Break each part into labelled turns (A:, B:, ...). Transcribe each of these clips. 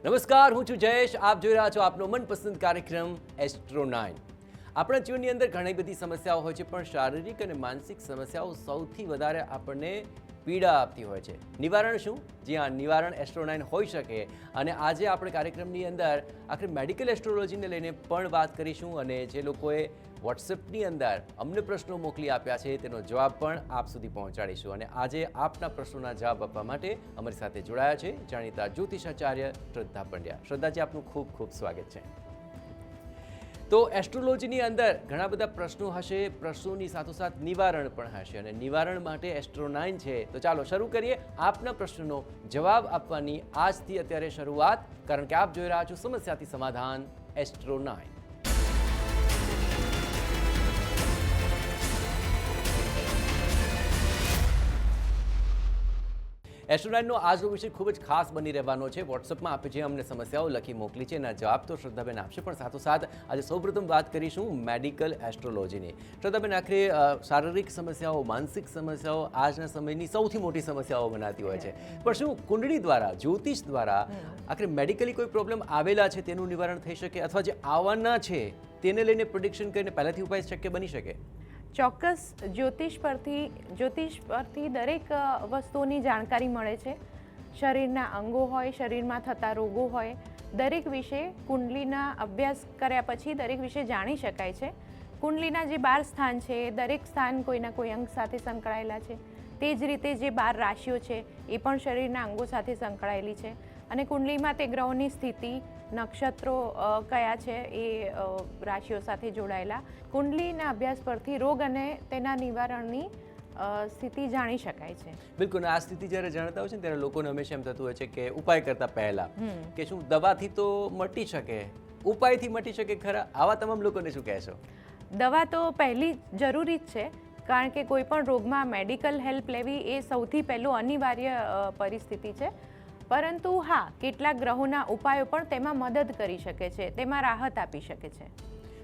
A: નમસ્કાર, હું છું જયેશ. આપ જોઈ રહ્યા છો આપનો મનપસંદ કાર્યક્રમ એસ્ટ્રો 9. આપણા જીવનની અંદર ઘણી બધી સમસ્યાઓ હોય છે, પણ શારીરિક અને માનસિક સમસ્યાઓ સૌથી વધારે આપણને પીડા આપતી હોય છે. નિવારણ શું? જી હા, નિવારણ એસ્ટ્રો 9 હોઈ શકે. અને આજે આપણે કાર્યક્રમની અંદર આખરે મેડિકલ એસ્ટ્રોલોજીને લઈને પણ વાત કરીશું, અને જે લોકોએ વોટ્સએપની અંદર અમને પ્રશ્નો મોકલી આપ્યા છે તેનો જવાબ પણ આપ સુધી પહોંચાડીશું. અને આજે આપના પ્રશ્નોના જવાબ આપવા માટે અમારી સાથે જોડાયા છે જાણીતા જ્યોતિષાચાર્ય શ્રદ્ધા પંડ્યા. શ્રદ્ધાજી, આપનું ખૂબ ખૂબ સ્વાગત છે. તો એસ્ટ્રોલોજીની અંદર ઘણા બધા પ્રશ્નો હશે, પ્રશ્નોની સાથોસાથ નિવારણ પણ હશે, અને નિવારણ માટે એસ્ટ્રો 9 છે. તો ચાલો શરૂ કરીએ આપના પ્રશ્નનો જવાબ આપવાની આજથી અત્યારે શરૂઆત, કારણ કે આપ જોઈ રહ્યા છો સમસ્યાથી સમાધાન એસ્ટ્રો 9. એસ્ટ્રો 9નો આજનો વિષય ખૂબ જ ખાસ બની રહેવાનો છે. વોટ્સઅપમાં આપે જે અમને સમસ્યાઓ લખી મોકલી છે એના જવાબ તો શ્રદ્ધાબેન આપશે, પણ સાથોસાથ આજે સૌપ્રથમ વાત કરીશું મેડિકલ એસ્ટ્રોલોજીની. શ્રદ્ધાબેન, આખરે શારીરિક સમસ્યાઓ, માનસિક સમસ્યાઓ આજના સમયની સૌથી મોટી સમસ્યાઓ બનાવતી હોય છે, પણ શું કુંડળી દ્વારા, જ્યોતિષ દ્વારા આખરે મેડિકલી કોઈ પ્રોબ્લેમ આવેલા છે તેનું નિવારણ થઈ શકે, અથવા જે આવવાના છે તેને લઈને પ્રિડિક્શન કરીને પહેલાથી ઉપાય શક્ય બની શકે?
B: ચોક્કસ. જ્યોતિષ પરથી દરેક વસ્તુની જાણકારી મળે છે. શરીરના અંગો હોય, શરીરમાં થતા રોગો હોય, દરેક વિશે કુંડલીના અભ્યાસ કર્યા પછી દરેક વિશે જાણી શકાય છે. કુંડલીના જે 12 સ્થાન છે, દરેક સ્થાન કોઈના કોઈ અંગ સાથે સંકળાયેલા છે. તે જ રીતે જે 12 રાશિઓ છે એ પણ શરીરના અંગો સાથે સંકળાયેલી છે. અને કુંડલીમાં તે ગ્રહોની સ્થિતિ, નક્ષત્રો કયા છે એ રાશિઓ સાથે જોડાયેલા. કુંડલીના અભ્યાસ પરથી રોગ અને તેના નિવારણની સ્થિતિ જાણી શકાય છે.
A: બિલકુલ. આ સ્થિતિ જ્યારે જાણતા હોય છે ત્યારે લોકોને હંમેશા એમ થતું હોય છે કે ઉપાય કરતા પહેલા કે શું દવાથી તો મટી શકે, ઉપાયથી મટી શકે ખરા? આવા તમામ લોકોને શું કહેશો?
B: દવા તો પહેલી જરૂરી જ છે, કારણ કે કોઈ પણ રોગમાં મેડિકલ હેલ્પ લેવી એ સૌથી પહેલું અનિવાર્ય પરિસ્થિતિ છે. પરંતુ હા, કેટલાક ગ્રહોના ઉપાયો પણ તેમાં મદદ કરી શકે છે, તેમાં રાહત આપી શકે છે.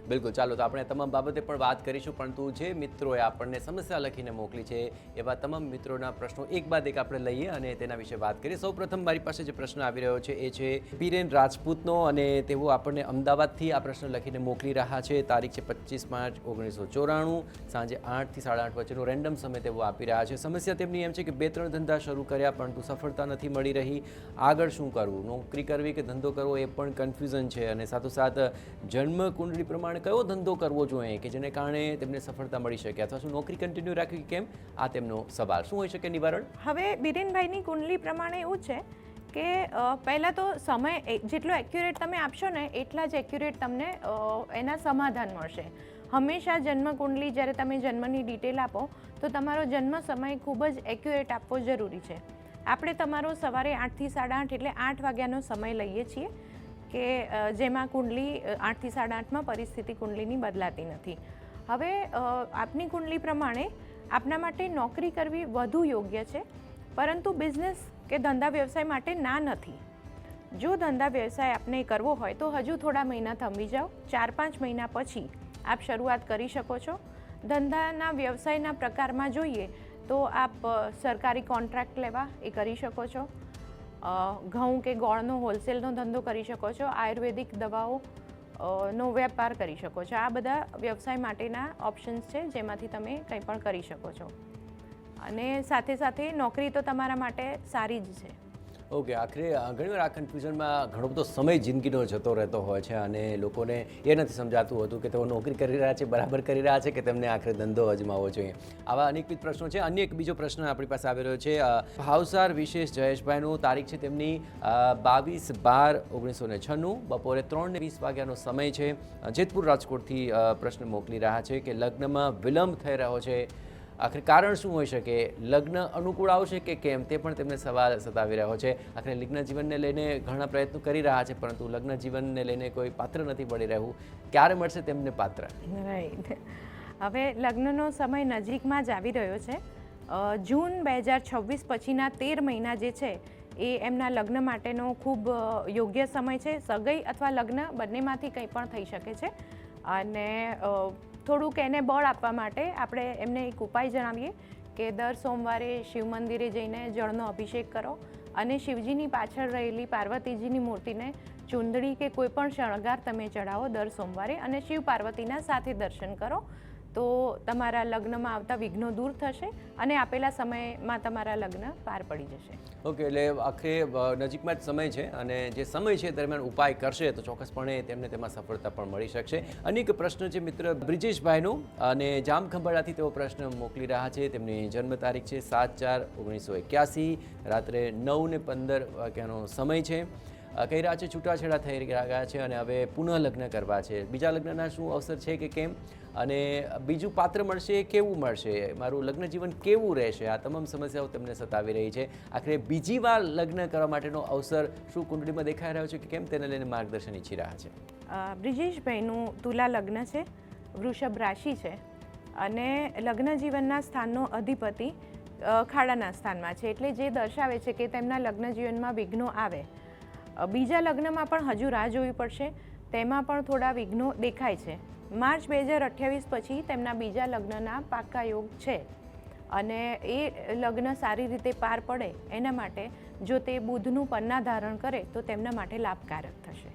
A: બિલકુલ. ચાલો, તો આપણે તમામ બાબતે પણ વાત કરીશું, પરંતુ જે મિત્રોએ આપણને સમસ્યા લખીને મોકલી છે એવા તમામ મિત્રોના પ્રશ્નો એક બાદ એક આપણે લઈએ અને તેના વિશે વાત કરીએ. સૌપ્રથમ મારી પાસે જે પ્રશ્ન આવી રહ્યો છે એ છે બીરેન રાજપૂતનો, અને તેઓ આપણને અમદાવાદથી આ પ્રશ્ન લખીને મોકલી રહ્યા છે. તારીખ છે 25 માર્ચ 1994, સાંજે 8 થી 8:30 વચ્ચેનો રેન્ડમ સમય તેઓ આપી રહ્યા છે. સમસ્યા તેમની એમ છે કે 2-3 ધંધા શરૂ કર્યા પરંતુ સફળતા નથી મળી રહી. આગળ શું કરવું? નોકરી કરવી કે ધંધો કરવો એ પણ કન્ફ્યુઝન છે. અને સાથોસાથ જન્મ કુંડળી પ્રમાણે કયો ધંધો કરવો જોઈએ કે જેને કારણે તેમને સફળતા મળી શકે, અથવા શું નોકરી કન્ટિન્યુ રાખવી કેમ? આ તેમનો સવાલ. શું હોઈ શકે નિવારણ?
B: હવે બીરેનભાઈની કુંડલી પ્રમાણે એવું છે કે પહેલાં તો સમય જેટલો એક્યુરેટ તમે આપશો ને એટલા જ એક્યુરેટ તમને એના સમાધાન મળશે. હંમેશા જન્મ કુંડલી જ્યારે તમે જન્મની ડિટેલ આપો તો તમારો જન્મ સમય ખૂબ જ એક્યુરેટ આપવો જરૂરી છે. આપણે તમારો સવારે 8 થી 8:30 એટલે 8 વાગ્યાનો સમય લઈએ છીએ કે જેમાં કુંડલી 8 થી 8:30માં પરિસ્થિતિ કુંડલીની બદલાતી નથી. હવે આપની કુંડલી પ્રમાણે આપના માટે નોકરી કરવી વધુ યોગ્ય છે, પરંતુ બિઝનેસ કે ધંધા વ્યવસાય માટે ના નથી. જો ધંધા વ્યવસાય આપને કરવો હોય તો હજુ થોડા મહિના થંભી જાઓ. 4-5 મહિના પછી આપ શરૂઆત કરી શકો છો. ધંધાના વ્યવસાયના પ્રકારમાં જોઈએ તો આપ સરકારી કોન્ટ્રાક્ટ લેવા એ કરી શકો છો. ઘઉં કે ગોળનો હોલસેલનો ધંધો કરી શકો છો. આયુર્વેદિક દવાઓ નો વેપાર કરી શકો છો. આ બધા વ્યવસાય માટેના ઓપ્શન્સ છે જેમાંથી તમે કંઈ પણ કરી શકો છો. અને સાથે સાથે નોકરી તો તમારા માટે સારી જ છે.
A: ઓકે. આખરે ઘણીવાર આ કન્ફ્યુઝનમાં ઘણો બધો સમય જિંદગીનો જતો રહેતો હોય છે, અને લોકોને એ નથી સમજાતું હતું કે તેઓ નોકરી કરી રહ્યા છે, બરાબર કરી રહ્યા છે, કે તેમને આખરે ધંધો અજમાવવો જોઈએ. આવા અનેકવિધ પ્રશ્નો છે. અન્ય એક બીજો પ્રશ્ન આપણી પાસે આવી રહ્યો છે ભાવસાર વિશેષ જયેશભાઈનું. તારીખ છે તેમની 22/12/1996, બપોરે 3:20 વાગ્યાનો સમય છે. જેતપુર રાજકોટથી પ્રશ્ન મોકલી રહ્યા છે કે લગ્નમાં વિલંબ થઈ રહ્યો છે, આખરે કારણ શું હોઈ શકે? લગ્ન અનુકૂળ આવશે કે કેમ? તે પણ તેમને સવાલ સતાવી રહ્યો છે. આખરે લગ્ન જીવનને લઈને ઘણા પ્રયત્નો કરી રહ્યા છે, પરંતુ લગ્ન જીવનને લઈને કોઈ પાત્ર નથી મળી રહ્યું. ક્યારે મળશે તેમને પાત્ર?
B: રાઈટ. હવે લગ્નનો સમય નજીકમાં જ આવી રહ્યો છે. જૂન 2026 પછીના 13 મહિના જે છે એ એમના લગ્ન માટેનો ખૂબ યોગ્ય સમય છે. સગાઈ અથવા લગ્ન બંનેમાંથી કંઈ પણ થઈ શકે છે. અને થોડુંક એને બળ આપવા માટે આપણે એમને એક ઉપાય જણાવીએ કે દર સોમવારે શિવ મંદિરે જઈને જળનો અભિષેક કરો અને શિવજીની પાછળ રહેલી પાર્વતીજીની મૂર્તિને ચૂંદડી કે કોઈ પણ શણગાર તમે ચડાવો દર સોમવારે અને શિવ પાર્વતીના સાથે દર્શન કરો તો તમારા લગ્નમાં આવતા વિઘ્નો દૂર થશે અને આપેલા સમયમાં તમારા લગ્ન પાર પડી જશે.
A: ઓકે, એટલે આખરે નજીકમાં જ સમય છે અને જે સમય છે દરમિયાન ઉપાય કરશે તો ચોક્કસપણે તેમને તેમાં સફળતા પણ મળી શકશે. અને એક પ્રશ્ન છે મિત્ર બ્રિજેશભાઈનો અને જામખંભાળાથી તેઓ પ્રશ્ન મોકલી રહ્યા છે. તેમની જન્મ તારીખ છે 7/4/1981, રાત્રે 9:15 વાગ્યાનો સમય છે. કહી રહ્યા છે છૂટાછેડા થઈ ગયા છે અને હવે પુનઃ લગ્ન કરવા છે. બીજા લગ્નના શું અવસર છે કે કેમ, અને બીજું પાત્ર મળશે કેવું મળશે, મારું લગ્ન જીવન કેવું રહેશે, આ તમામ સમસ્યાઓ તેમને સતાવી રહી છે. આખરે બીજી વાર લગ્ન કરવા માટેનો અવસર શું કુંડળીમાં દેખાઈ રહ્યો છે કે કેમ, તેને લઈને માર્ગદર્શન ઈચ્છી રહ્યા છે.
B: બ્રિજેશભાઈનું તુલા લગ્ન છે, વૃષભ રાશિ છે અને લગ્ન જીવનના સ્થાનનો અધિપતિ ખાડાના સ્થાનમાં છે, એટલે જે દર્શાવે છે કે તેમના લગ્ન જીવનમાં વિઘ્નો આવે. બીજા લગ્નમાં પણ હજુ રાહ જોવી પડશે, તેમાં પણ થોડા વિઘ્નો દેખાય છે. માર્ચ 2028 પછી તેમના બીજા લગ્નના પાક્કા યોગ છે અને એ લગ્ન સારી રીતે પાર પડે એના માટે જો તે બુધનું પન્ના ધારણ કરે તો તેમના માટે લાભકારક થશે.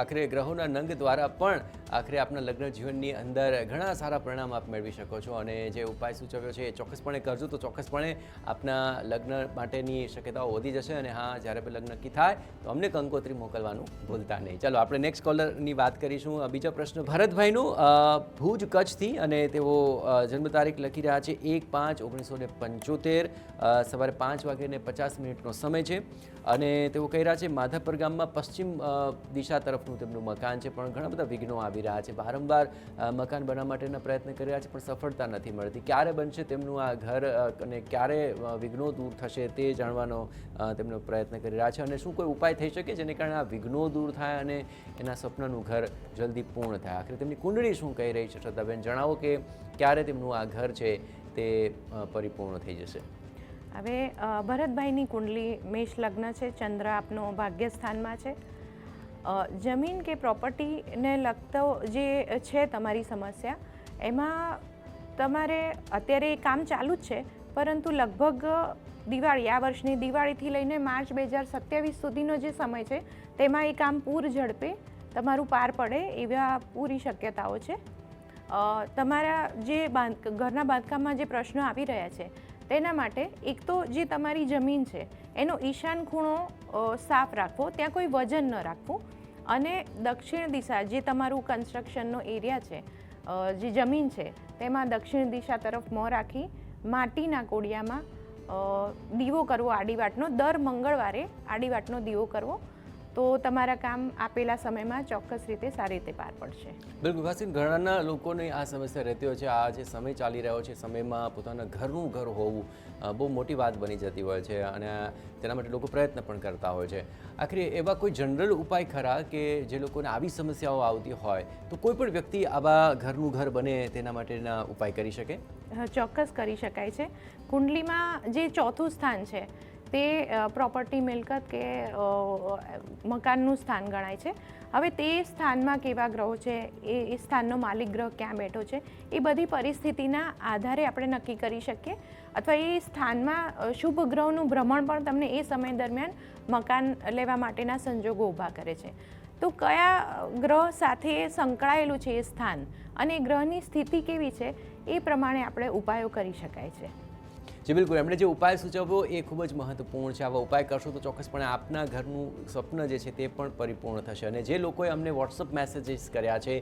A: આખરે ગ્રહોના નંગ દ્વારા પણ આખરે આપના લગ્ન જીવનની અંદર ઘણા સારા પરિણામ આપ મેળવી શકો છો અને જે ઉપાય સૂચવ્યો છે એ ચોક્કસપણે કરજો તો ચોક્કસપણે આપના લગ્ન માટેની શક્યતાઓ વધી જશે. અને હા, જ્યારે પણ લગ્ન નક્કી થાય તો અમને કંકોત્રી મોકલવાનું ભૂલતા નહીં. ચાલો આપણે નેક્સ્ટ કોલરની વાત કરીશું. બીજો પ્રશ્ન ભરતભાઈનો ભુજ કચ્છથી અને તેઓ જન્મ તારીખ લખી રહ્યા છે 1/5/1975, સવારે 5:50 સમય છે અને તેઓ કહી રહ્યા છે માધાપર ગામમાં પશ્ચિમ દિશા તરફનું તેમનું મકાન છે પણ ઘણા બધા વિઘ્નો આવી રહ્યા છે. વારંવાર મકાન બનાવવા માટેના પ્રયત્ન કરી રહ્યા છે પણ સફળતા નથી મળતી. ક્યારે બનશે તેમનું આ ઘર અને ક્યારે વિઘ્નો દૂર થશે તે જાણવાનો તેમનો પ્રયત્ન કરી રહ્યા છે અને શું કોઈ ઉપાય થઈ શકે જેને કારણે આ વિઘ્નો દૂર થાય અને એના સપનાનું ઘર જલ્દી પૂર્ણ થાય. આખરે તેમની કુંડળી શું કહી રહી છે શ્રદ્ધાબેન, જણાવો કે ક્યારે તેમનું આ ઘર છે તે પરિપૂર્ણ થઈ જશે.
B: હવે ભરતભાઈની કુંડલી મેષ લગ્ન છે, ચંદ્ર આપનો ભાગ્યસ્થાનમાં છે. જમીન કે પ્રોપર્ટીને લગતો જે છે તમારી સમસ્યા એમાં તમારે અત્યારે એ કામ ચાલુ જ છે પરંતુ લગભગ દિવાળી, આ વર્ષની દિવાળીથી લઈને માર્ચ 2027 સુધીનો જે સમય છે તેમાં એ કામ પૂર ઝડપે તમારું પાર પડે એવા પૂરી શક્યતાઓ છે. તમારા જે ઘરના બાંધકામમાં જે પ્રશ્નો આવી રહ્યા છે તેના માટે એક તો જે તમારી જમીન છે એનો ઈશાન ખૂણો સાફ રાખવો, ત્યાં કોઈ વજન ન રાખવું અને દક્ષિણ દિશા જે તમારું કન્સ્ટ્રક્શનનો એરિયા છે, જે જમીન છે તેમાં દક્ષિણ દિશા તરફ મોં રાખી માટીના કોડિયામાં દીવો કરવો આડીવાટનો. દર મંગળવારે આડીવાટનો દીવો કરવો તો તમારા કામ આપેલા સમયમાં ચોક્કસ રીતે સારી રીતે પાર પડશે.
A: બિલકુલ, ખાસ કરીને ઘણા લોકોને આ સમસ્યા રહેતી હોય છે. આ જે સમય ચાલી રહ્યો છે સમયમાં પોતાના ઘરનું ઘર હોવું બહુ મોટી વાત બની જતી હોય છે અને તેના માટે લોકો પ્રયત્ન પણ કરતા હોય છે. આખરે એવા કોઈ જનરલ ઉપાય ખરા કે જે લોકોને આવી સમસ્યાઓ આવતી હોય તો કોઈ પણ વ્યક્તિ આવા ઘરનું ઘર બને તેના માટેના ઉપાય કરી શકે?
B: ચોક્કસ કરી શકાય છે. કુંડલીમાં જે ચોથું સ્થાન છે તે પ્રોપર્ટી મિલકત કે મકાનનું સ્થાન ગણાય છે. હવે તે સ્થાનમાં કેવા ગ્રહો છે, એ સ્થાનનો માલિક ગ્રહ ક્યાં બેઠો છે, એ બધી પરિસ્થિતિના આધારે આપણે નક્કી કરી શકીએ અથવા એ સ્થાનમાં શુભ ગ્રહનું ભ્રમણ પણ તમને એ સમય દરમિયાન મકાન લેવા માટેના સંજોગો ઊભા કરે છે. તો કયા ગ્રહ સાથે સંકળાયેલું છે એ સ્થાન અને ગ્રહની સ્થિતિ કેવી છે એ પ્રમાણે આપણે ઉપાયો કરી શકાય છે.
A: જી બિલકુલ, એમણે જે ઉપાય સૂચવ્યો એ ખૂબ જ મહત્વપૂર્ણ છે. આવા ઉપાય કરશો તો ચોક્કસપણે આપના ઘરનું સ્વપ્ન જે છે તે પણ પરિપૂર્ણ થશે. અને જે લોકોએ અમને વોટ્સઅપ મેસેજીસ કર્યા છે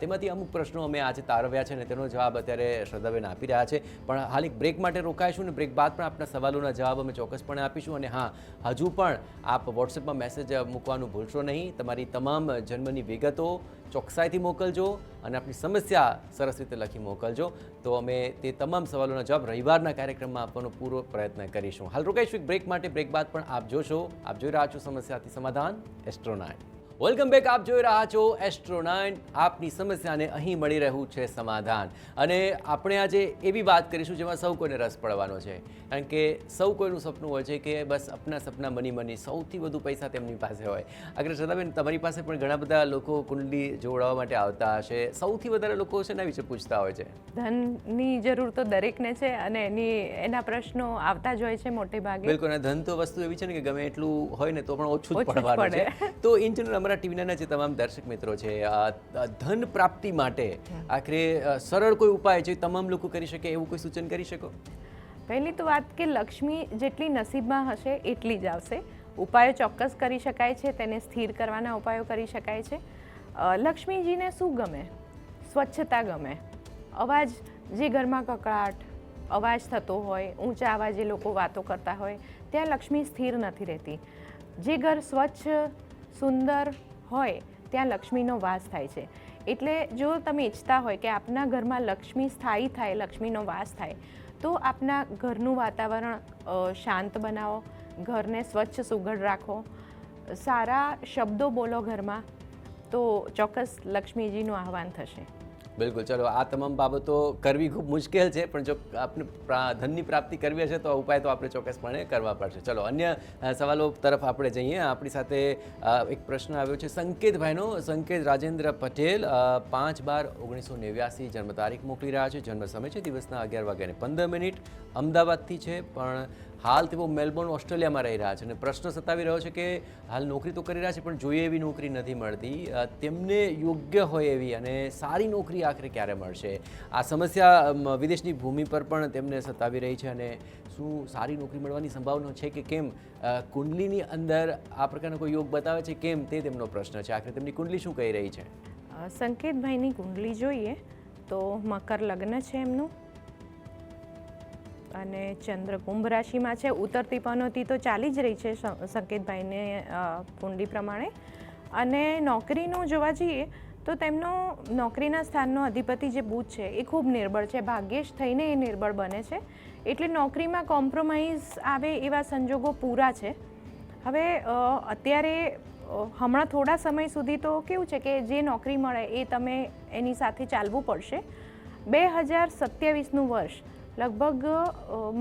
A: તેમાંથી અમુક પ્રશ્નો અમે આજે તારવ્યા છે અને તેનો જવાબ અત્યારે શ્રદ્ધાબેન આપી રહ્યા છે. પણ હાલ એક બ્રેક માટે રોકાઈશું અને બ્રેક બાદ પણ આપના સવાલોના જવાબ અમે ચોક્કસપણે આપીશું. અને હા, હજુ પણ આપ વોટ્સએપમાં મેસેજ મૂકવાનું ભૂલશો નહીં. તમારી તમામ જન્મની વિગતો ચોકસાઈથી મોકલજો અને આપની સમસ્યા સરસ રીતે લખી મોકલજો તો અમે તે તમામ સવાલોના જવાબ રવિવારના કાર્યક્રમમાં આપવાનો પૂરો પ્રયત્ન કરીશું. હાલ રોકાઈશું એક બ્રેક માટે. બ્રેક બાદ પણ આપ જોશો, આપ જોઈ રહ્યા છો સમસ્યાથી સમાધાન એસ્ટ્રો 9. Welcome back. આપ જોઈ રહ્યા છો એસ્ટ્રો 9. આપની સમસ્યાને અહીં મળી રહ્યું છે સમાધાન. અને આપણે આજે એવી વાત કરીશું જેમાં સૌ કોઈને રસ પડવાનો છે, કારણ કે સૌ કોઈનું સપનું હોય છે કે બસ અપના સપના બની સૌથી વધુ પૈસા તેમની પાસે હોય. અગર શ્રદ્ધાબેન, તમારી પાસે પણ ઘણા બધા લોકો કુંડલી જોડાવા માટે આવતા હશે. સૌથી વધારે લોકો શેના વિશે પૂછતા હોય છે?
B: ધનની જરૂર તો દરેકને છે અને એના પ્રશ્નો આવતા જ હોય છે મોટે ભાગે.
A: બિલકુલ. અને ધન તો વસ્તુ એવી છે ને કે ગમે એટલું હોય ને તો પણ ઓછું જ પડવાનું છે. તો ઇન જનરલ અમારા ટીવીના જે તમામ દર્શક મિત્રો છે, ધન પ્રાપ્તિ માટે આખરે સરળ કોઈ ઉપાય છે તમામ લોકો કરી શકે એવું કોઈ સૂચન કરી શકો?
B: પહેલી તો વાત કે લક્ષ્મી જેટલી નસીબમાં હશે એટલી જ આવશે. ઉપાયો ચોક્કસ કરી શકાય છે, તેને સ્થિર કરવાના ઉપાયો કરી શકાય છે. લક્ષ્મીજીને શું ગમે? સ્વચ્છતા ગમે. અવાજ, જે ઘરમાં કકળાટ અવાજ થતો હોય, ઊંચા અવાજે લોકો વાતો કરતા હોય, ત્યાં લક્ષ્મી સ્થિર નથી રહેતી. જે ઘર સ્વચ્છ સુંદર હોય ત્યાં લક્ષ્મીનો વાસ થાય છે. એટલે જો તમે ઈચ્છતા હોય કે આપના ઘરમાં લક્ષ્મી સ્થાયી થાય, લક્ષ્મીનો વાસ થાય, તો આપના ઘરનું વાતાવરણ શાંત બનાવો, ઘરને સ્વચ્છ સુઘડ રાખો, સારા શબ્દો બોલો ઘરમાં, તો ચોક્કસ લક્ષ્મીજીનું આહવાન થશે.
A: બિલકુલ. ચલો, આ તમામ બાબતો કરવી ખૂબ મુશ્કેલ છે, પણ જો આપણે ધનની પ્રાપ્તિ કરવી હશે તો આ ઉપાય તો આપણે ચોક્કસપણે કરવા પડશે. ચલો, અન્ય સવાલો તરફ આપણે જઈએ. આપણી સાથે એક પ્રશ્ન આવ્યો છે સંકેતભાઈનો. સંકેત રાજેન્દ્ર પટેલ, 5/12/1989 જન્મ તારીખ મોકલી રહ્યા છે. જન્મ સમય છે દિવસના 11:15. અમદાવાદથી છે, પણ હાલ તેઓ મેલબોર્ન ઓસ્ટ્રેલિયામાં રહી રહ્યા છે અને પ્રશ્ન સતાવી રહ્યો છે કે હાલ નોકરી તો કરી રહ્યા છે પણ જોઈએ એવી નોકરી નથી મળતી. તેમને યોગ્ય હોય એવી અને સારી નોકરી આખરે ક્યારે મળશે? આ સમસ્યા વિદેશની ભૂમિ પર પણ તેમને સતાવી રહી છે. અને શું સારી નોકરી મળવાની સંભાવના છે કે કેમ? કુંડલીની અંદર આ પ્રકારનો કોઈ યોગ બતાવે છે કેમ, તે તેમનો પ્રશ્ન છે. આખરે તેમની કુંડલી શું કહી રહી છે?
B: સંકેતભાઈની કુંડલી જોઈએ તો મકર લગ્ન છે એમનું, અને ચંદ્ર કુંભ રાશિમાં છે. ઉતરતી પનોતી તો ચાલી જ રહી છે સંકેતભાઈને કુંડલી પ્રમાણે. અને નોકરીનું જોવા જઈએ તો તેમનો નોકરીના સ્થાનનો અધિપતિ જે બુધ છે એ ખૂબ નિર્બળ છે. ભાગ્યેશ થઈને એ નિર્બળ બને છે, એટલે નોકરીમાં કોમ્પ્રોમાઇઝ આવે એવા સંજોગો પૂરા છે. હવે અત્યારે હમણાં થોડા સમય સુધી તો કેવું છે કે જે નોકરી મળે એ તમે એની સાથે ચાલવું પડશે. 2027નું વર્ષ લગભગ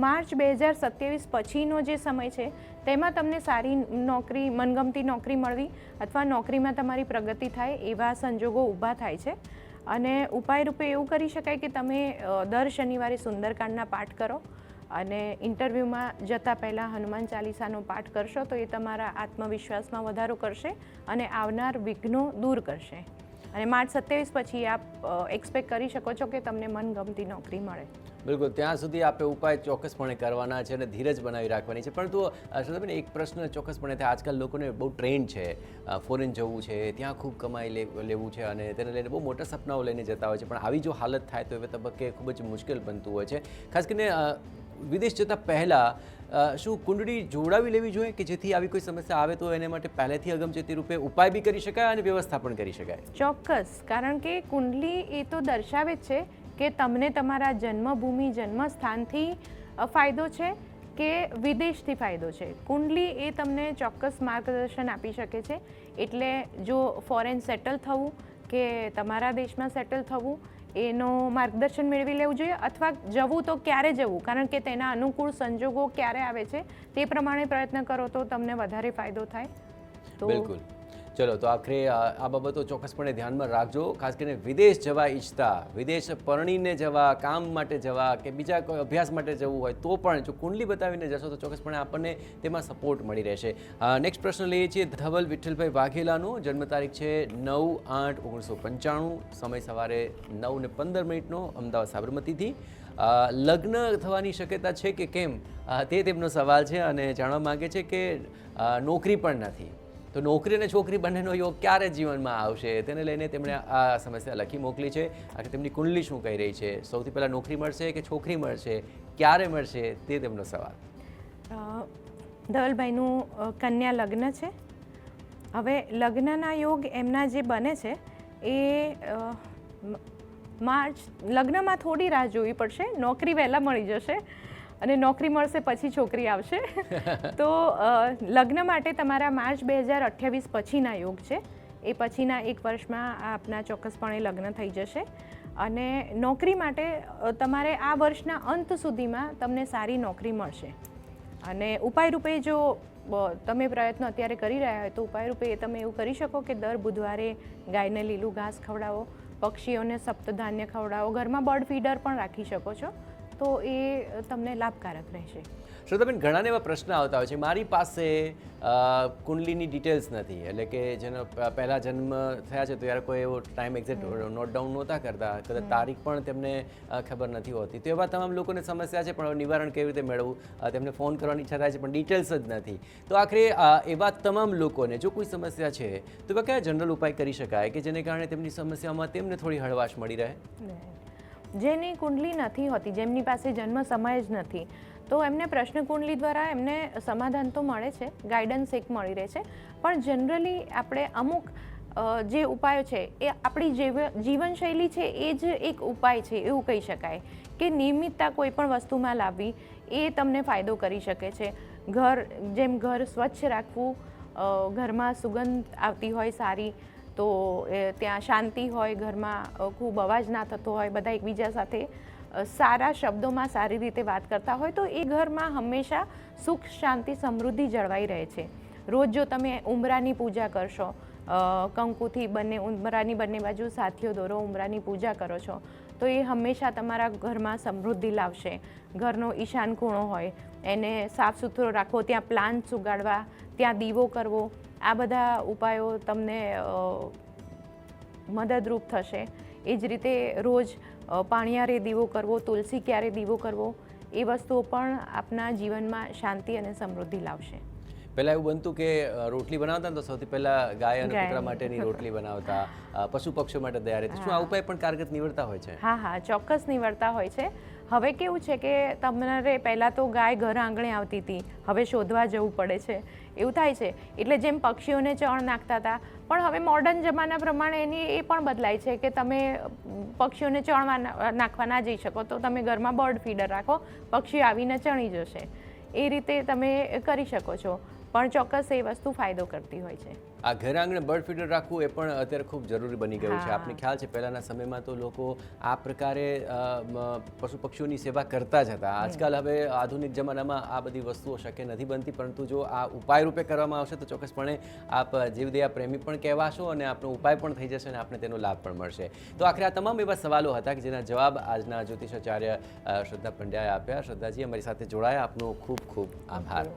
B: માર્ચ 2027 પછીનો જે સમય છે તેમાં તમને સારી નોકરી, મનગમતી નોકરી મળવી અથવા નોકરીમાં તમારી પ્રગતિ થાય એવા સંજોગો ઊભા થાય છે. અને ઉપાય રૂપે એવું કરી શકાય કે તમે દર શનિવારે સુંદરકાંડના પાઠ કરો અને ઇન્ટરવ્યૂમાં જતાં પહેલાં હનુમાન ચાલીસાનો પાઠ કરશો તો એ તમારા આત્મવિશ્વાસમાં વધારો કરશે અને આવનાર વિઘ્નો દૂર કરશે. અને માર્ચ 27 પછી આપ એક્સપેક્ટ કરી શકો છો કે તમને મનગમતી નોકરી મળે.
A: બિલકુલ. ત્યાં સુધી આપણે ઉપાય ચોક્કસપણે કરવાના છે અને ધીરજ બનાવી રાખવાની છે. પરંતુ શ્રદ્ધાબેન, એક પ્રશ્ન ચોક્કસપણે થાય. આજકાલ લોકોને બહુ ટ્રેન્ડ છે, ફોરેન જવું છે, ત્યાં ખૂબ કમાઈ લેવું છે અને તેને લઈને બહુ મોટા સપનાઓ લઈને જતા હોય છે. પણ આવી જો હાલત થાય તો એ તબક્કે ખૂબ જ મુશ્કેલ બનતું હોય છે. ખાસ કરીને વિદેશ જતાં પહેલાં શું કુંડળી જોડાવી લેવી જોઈએ કે જેથી આવી કોઈ સમસ્યા આવે તો એને માટે પહેલેથી અગમચેતી રૂપે ઉપાય બી કરી શકાય અને વ્યવસ્થા પણ કરી શકાય?
B: ચોક્કસ. કારણ કે કુંડલી એ તો દર્શાવે જ છે કે તમને તમારા જન્મભૂમિ, જન્મસ્થાનથી ફાયદો છે કે વિદેશથી ફાયદો છે. કુંડલી એ તમને ચોક્કસ માર્ગદર્શન આપી શકે છે. એટલે જો ફોરેન સેટલ થવું કે તમારા દેશમાં સેટલ થવું એનો માર્ગદર્શન મેળવી લેવું જોઈએ. અથવા જવું તો ક્યારે જવું, કારણ કે તેના અનુકૂળ સંજોગો ક્યારે આવે છે તે પ્રમાણે પ્રયત્ન કરો તો તમને વધારે ફાયદો થાય. તો
A: બિલકુલ. ચલો, તો આખરે આ બાબતો ચોક્કસપણે ધ્યાનમાં રાખજો. ખાસ કરીને વિદેશ જવા ઈચ્છતા, વિદેશ પરણીને જવા, કામ માટે જવા કે બીજા કોઈ અભ્યાસ માટે જવું હોય તો પણ જો કુંડલી બતાવીને જશો તો ચોક્કસપણે આપણને તેમાં સપોર્ટ મળી રહેશે. નેક્સ્ટ પ્રશ્ન લઈએ છીએ ધવલ વિઠ્ઠલભાઈ વાઘેલાનો. જન્મ તારીખ છે 9/8/1995, સમય સવારે 9:15 અમદાવાદ સાબરમતીથી. લગ્ન થવાની શક્યતા છે કે કેમ, તે તેમનો સવાલ છે અને જાણવા માગે છે કે નોકરી પણ નથી. તો નોકરી અને છોકરી બંનેનો યોગ ક્યારે જીવનમાં આવશે તેને લઈને તેમણે આ સમસ્યા લખી મોકલી છે. આ તેમની કુંડલી શું કહી રહી છે? સૌથી પહેલાં નોકરી મળશે કે છોકરી મળશે, ક્યારે મળશે, તે તેમનો સવાલ.
B: ધવલભાઈનું કન્યા લગ્ન છે. હવે લગ્નના યોગ એમના જે બને છે એ માર્ચ, લગ્નમાં થોડી રાહ જોવી પડશે. નોકરી વહેલા મળી જશે અને નોકરી મળશે પછી છોકરી આવશે. તો લગ્ન માટે તમારા માર્ચ 2028 પછીના યોગ છે. એ પછીના 1 વર્ષમાં આપના ચોક્કસપણે લગ્ન થઈ જશે. અને નોકરી માટે તમારે આ વર્ષના અંત સુધીમાં તમને સારી નોકરી મળશે. અને ઉપાય રૂપે જો તમે પ્રયત્ન અત્યારે કરી રહ્યા હોય તો ઉપાય રૂપે તમે એવું કરી શકો કે દર બુધવારે ગાયને લીલું ઘાસ ખવડાવો, પક્ષીઓને સપ્તધાન્ય ખવડાવો, ઘરમાં બર્ડ ફીડર પણ રાખી શકો છો, તો એ તમને લાભકારક રહેશે.
A: શ્રોતાબેન, ઘણાને એવા પ્રશ્ન આવતા હોય છે, મારી પાસે કુંડલીની ડિટેલ્સ નથી, એટલે કે જેનો પહેલાં જન્મ થયા છે તો ત્યારે કોઈ એવો ટાઈમ એક્ઝેક્ટ નોટ ડાઉન નહોતા કરતા, કદાચ તારીખ પણ તેમને ખબર નથી હોતી, તો એવા તમામ લોકોને સમસ્યા છે, પણ નિવારણ કેવી રીતે મેળવવું, તેમને ફોન કરવાની ઈચ્છા થાય છે પણ ડિટેલ્સ જ નથી. તો આખરે એવા તમામ લોકોને જો કોઈ સમસ્યા છે તો એવા કયા જનરલ ઉપાય કરી શકાય કે જેને કારણે તેમની સમસ્યામાં તેમને થોડી હળવાશ મળી રહે?
B: જેની કુંડલી નથી હોતી, જેમની પાસે જન્મ સમય જ નથી, તો એમને પ્રશ્ન કુંડલી દ્વારા એમને સમાધાન તો મળે છે, ગાઈડન્સ એક મળી રહે છે. પણ જનરલી આપણે અમુક જે ઉપાયો છે એ આપણી જીવનશૈલી છે એ જ એક ઉપાય છે એવું કહી શકાય, કે નિયમિતતા કોઈ પણ વસ્તુમાં લાવવી એ તમને ફાયદો કરી શકે છે. ઘર સ્વચ્છ રાખવું, ઘરમાં સુગંધ આવતી હોય સારી, તો ત્યાં શાંતિ હોય, ઘરમાં ખૂબ અવાજ ના થતો હોય, બધા એકબીજા સાથે સારા શબ્દોમાં સારી રીતે વાત કરતા હોય, તો એ ઘરમાં હંમેશા સુખ, શાંતિ, સમૃદ્ધિ જળવાઈ રહે છે. રોજ જો તમે ઉંબરાની પૂજા કરશો, કંકુથી ઉંબરાની બંને બાજુ સાથીઓ દોરો, ઉંબરાની પૂજા કરો છો, તો એ હંમેશા તમારા ઘરમાં સમૃદ્ધિ લાવશે. ઘરનો ઈશાન ખૂણો હોય એને સાફ સુથરો રાખવો, ત્યાં પ્લાન્ટ ઉગાડવા, ત્યાં દીવો કરવો, આ બધા ઉપાયો તમને મદદરૂપ થશે. એ જ રીતે રોજ પાણિયારે દીવો કરવો, તુલસી ક્યારે દીવો કરવો, એ વસ્તુઓ પણ આપના જીવનમાં શાંતિ અને સમૃદ્ધિ લાવશે.
A: પહેલાં એવું બનતું કે રોટલી બનાવતા ને તો સૌથી પહેલાં ગાય અને કૂતરા માટેની રોટલી બનાવતા, પશુ પક્ષીઓ માટે તૈયાર હતી. શું આ ઉપાય પણ કારગર નીવડતા હોય છે?
B: હા, ચોક્કસ નીવડતા હોય છે. હવે કેવું છે કે તમારે પહેલાં તો ગાય ઘર આંગણે આવતી હતી, હવે શોધવા જવું પડે છે, એવું થાય છે. એટલે જેમ પક્ષીઓને ચણ નાખતા હતા, પણ હવે મોડર્ન જમાના પ્રમાણે એની એ પણ બદલાય છે કે તમે પક્ષીઓને ચણ નાખવા ના જઈ શકો, તો તમે ઘરમાં બર્ડ ફીડર રાખો, પક્ષીઓ આવીને ચણી જશે. એ રીતે તમે કરી શકો છો, પણ ચોક્કસ એ વસ્તુ ફાયદો કરતી હોય છે.
A: આ ઘર આંગણે બર્ડ ફીડર રાખવું એ પણ અત્યારે ખૂબ જરૂરી બની ગયું છે. આપને ખ્યાલ છે પહેલાંના સમયમાં તો લોકો આ પ્રકારે પશુ પક્ષીઓની સેવા કરતા જ હતા. આજકાલ હવે આધુનિક જમાનામાં આ બધી વસ્તુઓ શક્ય નથી બનતી, પરંતુ જો આ ઉપાય રૂપે કરવામાં આવશે તો ચોક્કસપણે આપ જીવદયા પ્રેમી પણ કહેવાશો અને આપનો ઉપાય પણ થઈ જશે અને આપને તેનો લાભ પણ મળશે. તો આખરે આ તમામ એવા સવાલો હતા કે જેના જવાબ આજના જ્યોતિષાચાર્ય શ્રદ્ધા પંડ્યાએ આપ્યા. શ્રદ્ધાજી, અમારી સાથે જોડાયા, આપનો ખૂબ ખૂબ આભાર.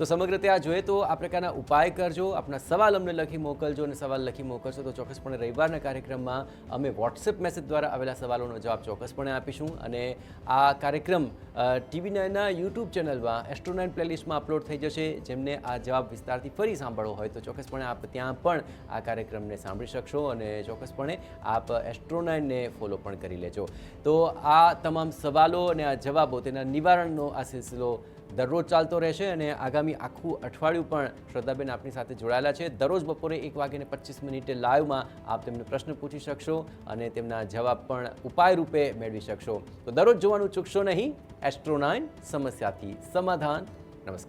A: તો સમગ્ર ત્યાં જોઈએ તો આ પ્રકારના ઉપાય કરજો, આપણા સવાલ અમને લખી મોકલજો, અને સવાલ લખી મોકલશો તો ચોક્કસપણે રવિવારના કાર્યક્રમમાં અમે વોટ્સએપ મેસેજ દ્વારા આવેલા સવાલોનો જવાબ ચોક્કસપણે આપીશું. અને આ કાર્યક્રમ TV9ના યુટ્યુબ ચેનલમાં એસ્ટ્રો9 પ્લેલિસ્ટમાં અપલોડ થઈ જશે. જેમને આ જવાબ વિસ્તારથી ફરી સાંભળવો હોય તો ચોક્કસપણે આપ ત્યાં પણ આ કાર્યક્રમને સાંભળી શકશો, અને ચોક્કસપણે આપ એસ્ટ્રો9ને ફોલો પણ કરી લેજો. તો આ તમામ સવાલો અને આ જવાબો, તેના નિવારણનો આ સિલસિલો દરરોજ ચાલતો રહેશે, અને આગામી આખું અઠવાડિયું પણ શ્રદ્ધાબેન આપણી સાથે જોડાયેલા છે. દરરોજ બપોરે 1:25 લાઈવમાં આપ તેમને પ્રશ્ન પૂછી શકશો અને તેમના જવાબ પણ ઉપાય રૂપે મેળવી શકશો. તો દરરોજ જોવાનું ચૂકશો નહીં. એસ્ટ્રો9, સમસ્યાથી સમાધાન. નમસ્કાર.